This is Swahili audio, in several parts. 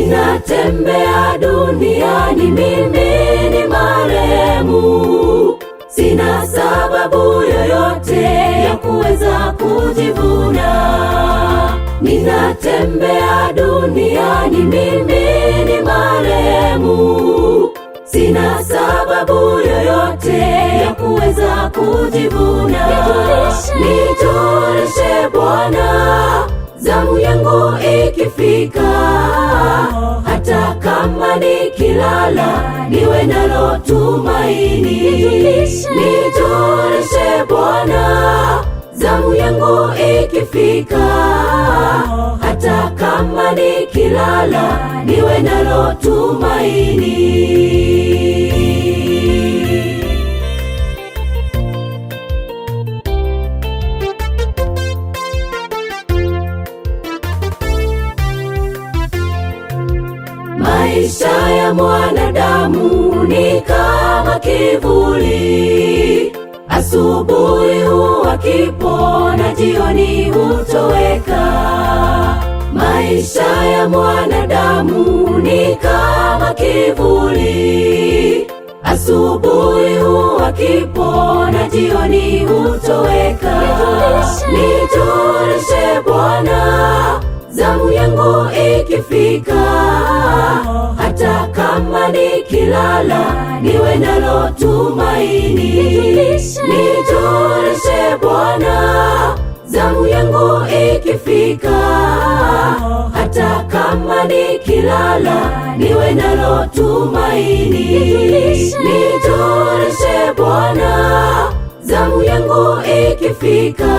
Ninatembea duniani, mimi ni marehemu, sina sababu yoyote ya kuweza kujivuna. Ninatembea duniani, mimi ni marehemu, sina sababu yoyote ya kuweza kujivuna. Nijulishe Bwana, zamu yangu ikifika, hata kama nikilala niwe nalo tumaini. Nijulishe Bwana, zamu yangu ikifika, hata kama nikilala niwe nalo tumaini. Maisha ya mwanadamu ni kama kivuli, asubuhi huwa kipo na jioni hutoweka. Maisha ya mwanadamu ni kama kivuli, asubuhi huwa kipo na jioni hutoweka. Nijulishe Bwana, zamu yangu ikifika, hata kama nikilala niwe nalo tumaini. Nijulishe Bwana, zamu yangu ikifika, hata kama nikilala niwe nalo tumaini. Nijulishe Bwana, zamu yangu ikifika,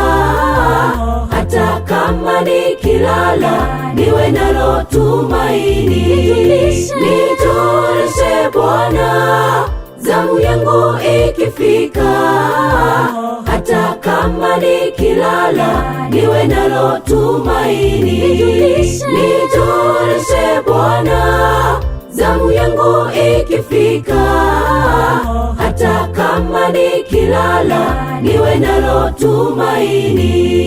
hata kama nikilala niwe nalo tumaini. Nijulishe Bwana, zamu yangu ikifika, hata kama nikilala niwe nalo tumaini. Nijulishe Bwana, zamu yangu ikifika, hata kama nikilala niwe nalo tumaini.